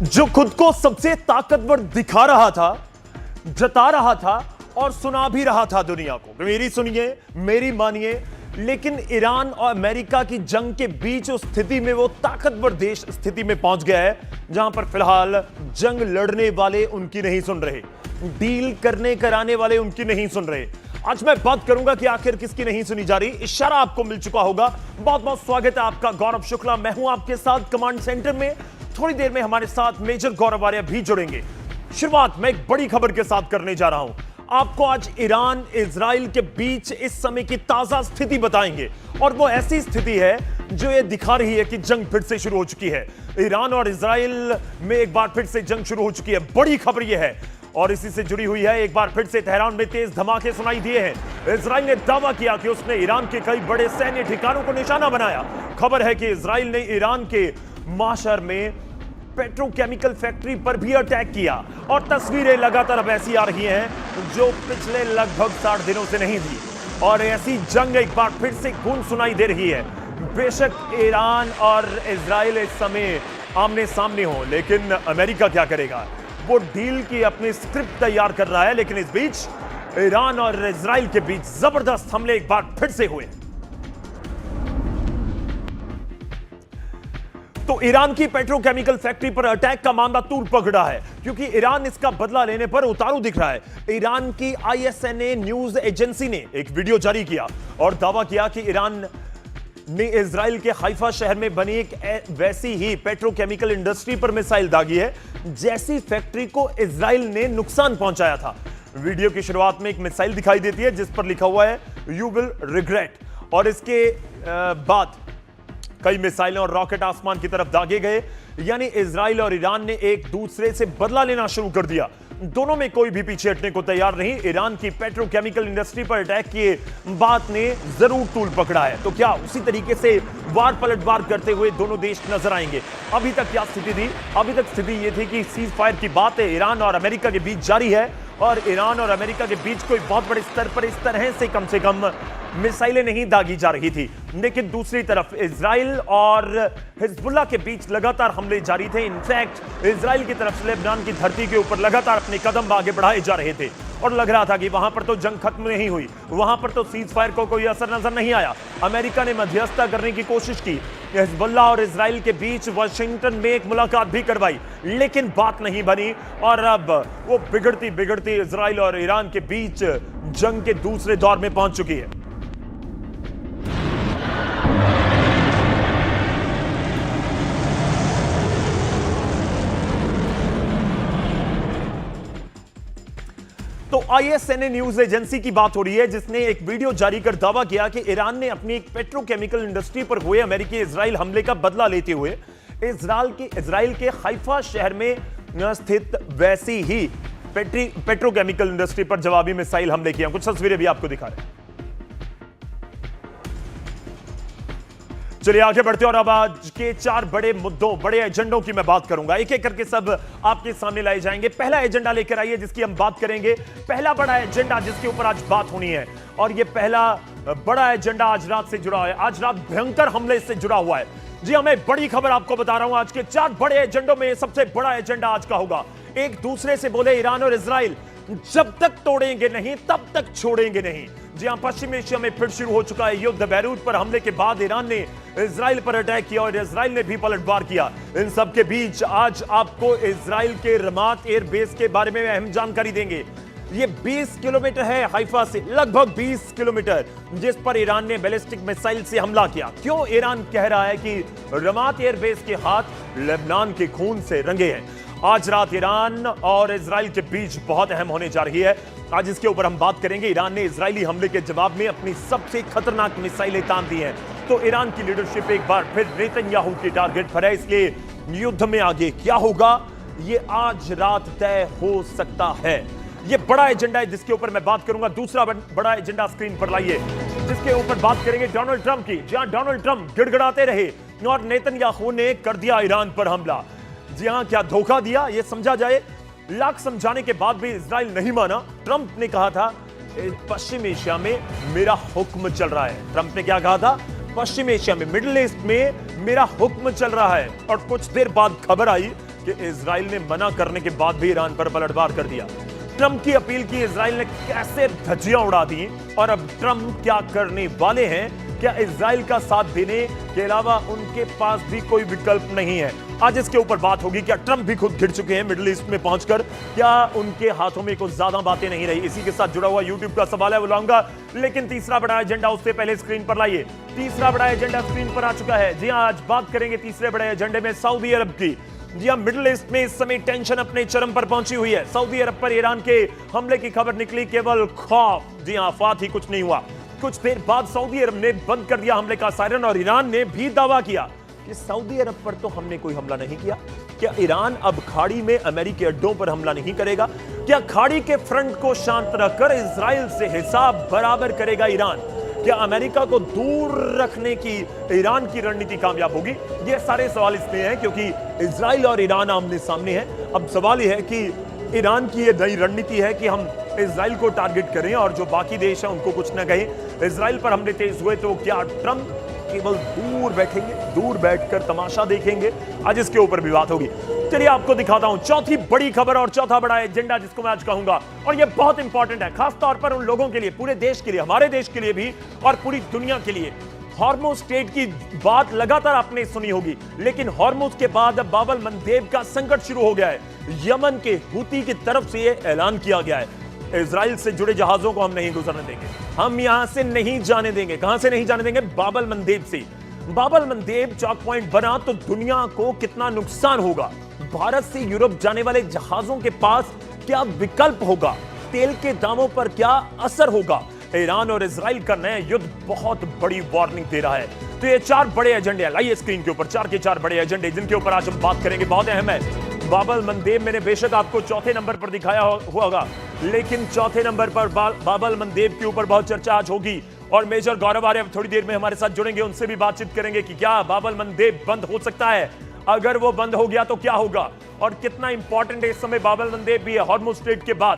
जो खुद को सबसे ताकतवर दिखा रहा था, जता रहा था और सुना भी रहा था दुनिया को। मेरी सुनिए, मेरी मानिए, लेकिन ईरान और अमेरिका की जंग के बीच उस स्थिति में, वो ताकतवर देश स्थिति में पहुंच गया है जहां पर फिलहाल जंग लड़ने वाले उनकी नहीं सुन रहे, डील करने कराने वाले उनकी नहीं सुन रहे। आज मैं बात करूंगा कि आखिर किसकी नहीं सुनी जा रही। इशारा आपको मिल चुका होगा। बहुत बहुत स्वागत है आपका, गौरव शुक्ला मैं हूं आपके साथ कमांड सेंटर में। थोड़ी देर में हमारे साथ मेजर गौरव आर्या भी जुड़ेंगे। शुरुआत मैं एक बड़ी खबर के साथ करने जा रहा हूं। आपको आज ईरान इजराइल के बीच इस समय की ताजा स्थिति बताएंगे, और वो ऐसी स्थिति है जो ये दिखा रही है कि जंग फिर से शुरू हो चुकी है। ईरान और इजराइल में एक बार फिर से जंग शुरू हो चुकी है। बड़ी खबर यह है, और इसी से जुड़ी हुई है। एक बार फिर से तेहरान में तेज धमाके सुनाई दिए हैं। इजराइल ने दावा किया कि उसने ईरान के कई बड़े सैन्य ठिकानों को निशाना बनाया। खबर है कि इजराइल ने ईरान के माशर में पेट्रोकेमिकल फैक्ट्री पर भी अटैक किया, और तस्वीरें लगातार अब ऐसी आ रही हैं जो पिछले लगभग 60 दिनों से नहीं थी। और ऐसी जंग एक बार फिर से गूंज सुनाई दे रही है। बेशक ईरान और इजराइल इस समय आमने सामने हो, लेकिन अमेरिका क्या करेगा? वो डील की अपनी स्क्रिप्ट तैयार कर रहा है। लेकिन इस बीच ईरान और इजराइल के बीच जबरदस्त हमले एक बार फिर से हुए। तो ईरान की पेट्रोकेमिकल फैक्ट्री पर अटैक का मामला तूल पकड़ा है, क्योंकि ईरान इसका बदला लेने पर उतारू दिख रहा है। ईरान की ISNA न्यूज एजेंसी ने एक वीडियो जारी किया और दावा किया कि ईरान ने इजराइल के हाइफा शहर में बनी एक वैसी ही पेट्रोकेमिकल इंडस्ट्री पर मिसाइल दागी है जैसी फैक्ट्री को इजराइल ने नुकसान पहुंचाया था। वीडियो की शुरुआत में एक मिसाइल दिखाई देती है जिस पर लिखा हुआ है यू विल रिग्रेट, और इसके बाद कई मिसाइलें और रॉकेट आसमान की तरफ दागे गए। यानी इजराइल और ईरान ने एक दूसरे से बदला लेना शुरू कर दिया। दोनों में कोई भी पीछे हटने को तैयार नहीं। ईरान की पेट्रोकेमिकल इंडस्ट्री पर अटैक किए बात ने जरूर तूल पकड़ा है। तो क्या उसी तरीके से वार पलटवार करते हुए दोनों देश नजर आएंगे? अभी तक क्या स्थिति थी? अभी तक स्थिति यह थी कि सीज फायर की बात ईरान और अमेरिका के बीच जारी है, और ईरान और अमेरिका के बीच कोई बहुत बड़े स्तर पर इस तरह से कम मिसाइलें नहीं दागी जा रही थी। लेकिन दूसरी तरफ इजराइल और हिजबुल्लाह के बीच लगातार हमले जारी थे। इनफैक्ट इजराइल की तरफ से लेबनान की धरती के ऊपर लगातार अपने कदम आगे बढ़ाए जा रहे थे, और लग रहा था कि वहां पर तो जंग खत्म नहीं हुई, वहां पर तो सीज फायर को कोई असर नजर नहीं आया। अमेरिका ने मध्यस्थता करने की कोशिश की, हिजबुल्लाह और इजराइल के बीच वाशिंगटन में एक मुलाकात भी करवाई, लेकिन बात नहीं बनी। और अब वो बिगड़ती बिगड़ती इजराइल और ईरान के बीच जंग के दूसरे दौर में पहुंच चुकी है। तो ISNA न्यूज एजेंसी की बात हो रही है, जिसने एक वीडियो जारी कर दावा किया कि ईरान ने अपनी एक पेट्रोकेमिकल इंडस्ट्री पर हुए अमेरिकी इजराइल हमले का बदला लेते हुए इजराइल के हाइफा शहर में स्थित वैसी ही पेट्रोकेमिकल इंडस्ट्री पर जवाबी मिसाइल हमले किया। कुछ तस्वीरें भी आपको दिखा रहे हैं। चलिए आगे बढ़ते हैं, और अब आज के 4 बड़े मुद्दों, बड़े एजेंडों की मैं बात करूंगा। एक एक करके सब आपके सामने लाए जाएंगे। पहला एजेंडा लेकर आइए जिसकी हम बात करेंगे। पहला बड़ा एजेंडा जिसके ऊपर आज बात होनी है, और यह पहला बड़ा एजेंडा आज रात से जुड़ा है। आज रात भयंकर हमले से जुड़ा हुआ है। जी हाँ, मैं बड़ी खबर आपको बता रहा हूं। आज के 4 बड़े एजेंडों में सबसे बड़ा एजेंडा आज का होगा, एक दूसरे से बोले ईरान और इजराइल जब तक तोड़ेंगे नहीं तब तक छोड़ेंगे नहीं। जी हां, पश्चिम एशिया में फिर शुरू हो चुका है युद्ध। बैरूत पर हमले के बाद ईरान ने इजराइल पर अटैक किया, और इजराइल ने भी पलटवार किया। इन सब के बीच आज आपको इजराइल के रमात एयर बेस के बारे में अहम जानकारी देंगे। ये 20 किलोमीटर है हाइफा से, लगभग 20 किलोमीटर, जिस पर ईरान ने बैलिस्टिक मिसाइल से हमला किया। क्यों ईरान कह रहा है कि रमात एयर बेस के हाथ लेबनान के खून से रंगे हैं? आज रात ईरान और इजराइल के बीच बहुत अहम होने जा रही है। आज इसके ऊपर हम बात करेंगे। ईरान ने इजरायली हमले के जवाब में अपनी सबसे खतरनाक मिसाइलें तान दी हैं। तो ईरान की लीडरशिप एक बार फिर नेतन्याहू के टारगेट पर है, इसलिए युद्ध में आगे क्या होगा ये आज रात तय हो सकता है। ये बड़ा एजेंडा है जिसके ऊपर मैं बात करूंगा। दूसरा बड़ा एजेंडा स्क्रीन पर लाइए, जिसके ऊपर बात करेंगे डोनाल्ड ट्रंप की। जहां डोनाल्ड ट्रंप गिड़गिड़ाते रहे और नेतन्याहू ने कर दिया ईरान पर हमला। जी हां, क्या धोखा दिया ये समझा जाए। लाख समझाने के बाद भी इजराइल नहीं माना। ट्रंप ने कहा था पश्चिम एशिया में मेरा हुक्म चल रहा है। ट्रंप ने क्या कहा था? पश्चिम एशिया में, मिडिल ईस्ट में मेरा हुक्म चल रहा है। और कुछ देर बाद खबर आई कि इजराइल ने मना करने के बाद भी ईरान पर पलटवार कर दिया। ट्रंप की अपील की इजराइल ने कैसे धज्जियां उड़ा दी और अब ट्रंप क्या करने वाले हैं? क्या इजराइल का साथ देने के अलावा उनके पास भी कोई विकल्प नहीं है? आज इसके ऊपर बात होगी। क्या ट्रंप भी खुद घिर चुके हैं मिडिल ईस्ट में पहुंचकर? क्या उनके हाथों में कुछ ज्यादा बातें नहीं रही? इसी के साथ जुड़ा हुआ यूट्यूब का सवाल है, वो लाऊंगा। लेकिन तीसरा बड़ा एजेंडा उससे पहले स्क्रीन पर लाइए। तीसरा बड़ा एजेंडा स्क्रीन पर आ चुका है। जी हां, आज बात करेंगे तीसरे बड़े एजेंडे में सऊदी अरब की। जी हां, मिडिल ईस्ट में इस समय टेंशन अपने चरम पर पहुंची हुई है। सऊदी अरब पर ईरान के हमले की खबर निकली, केवल खौफ। जी हां, अफवाह थी, कुछ नहीं हुआ। कुछ देर बाद सऊदी अरब ने बंद कर दिया हमले का सायरन और ईरान ने भी दावा किया कि सऊदी अरब पर तो हमने कोई हमला नहीं किया। क्या ईरान अब खाड़ी में अमेरिकी अड्डों पर हमला नहीं करेगा? क्या खाड़ी के फ्रंट को शांत रखकर इजराइल से हिसाब बराबर करेगा ईरान? क्या अमेरिका को दूर रखने की ईरान की रणनीति कामयाब होगी? ये सारे सवाल इसलिए हैं क्योंकि इजराइल और ईरान आमने सामने हैं। अब सवाल यह है कि ईरान की यह नई रणनीति है कि हम इजराइल को टारगेट करें और जो बाकी देश हैं उनको कुछ न कहें। इजराइल पर हमले तेज हुए तो क्या ट्रंप केवल दूर बैठेंगे, दूर बैठकर तमाशा देखेंगे? आज इसके ऊपर भी बात होगी। चलिए आपको दिखाता हूं चौथी बड़ी खबर और चौथा बड़ा एजेंडा जिसको मैं आज कहूंगा, और यह बहुत इंपॉर्टेंट है खास तौर पर उन लोगों के लिए, पूरे देश के लिए, हमारे देश के लिए भी और पूरी दुनिया के लिए। हॉर्मुज स्ट्रेट की बात लगातार आपने सुनी होगी, लेकिन हॉर्मुज के बाद अब बाब अल मंदेब का संकट शुरू हो गया है। यमन के हूती की तरफ से यह ऐलान किया गया है, इजराइल से जुड़े जहाजों को हम नहीं गुजरने देंगे, हम यहां से नहीं जाने देंगे। कहां से नहीं जाने देंगे? बाब अल मंदेब से। बाब अल मंदेब चौक पॉइंट बना तो दुनिया को कितना नुकसान होगा? भारत से यूरोप जाने वाले जहाजों के पास क्या विकल्प होगा? तेल के दामों पर क्या असर होगा? ईरान और इजराइल का नया युद्ध बहुत बड़ी वार्निंग दे रहा है। तो ये चार बड़े एजेंडे हैं, लाइए स्क्रीन के ऊपर चार के चार बड़े एजेंडे जिनके ऊपर आज हम बात करेंगे, बहुत अहम है। बाब अल मंदेब मैंने बेशक आपको चौथे नंबर पर दिखाया हुआ होगा, लेकिन चौथे नंबर पर बाब अल मंदेब के ऊपर बहुत चर्चा आज होगी और मेजर गौरव आर्य थोड़ी देर में हमारे साथ जुड़ेंगे, उनसे भी बातचीत करेंगे कि क्या बाब अल मंदेब बंद हो सकता है? अगर वो बंद हो गया तो क्या होगा और कितना इंपॉर्टेंट है इस समय बाब अल मंदेब भी है हॉर्मुज स्ट्रेट के बाद।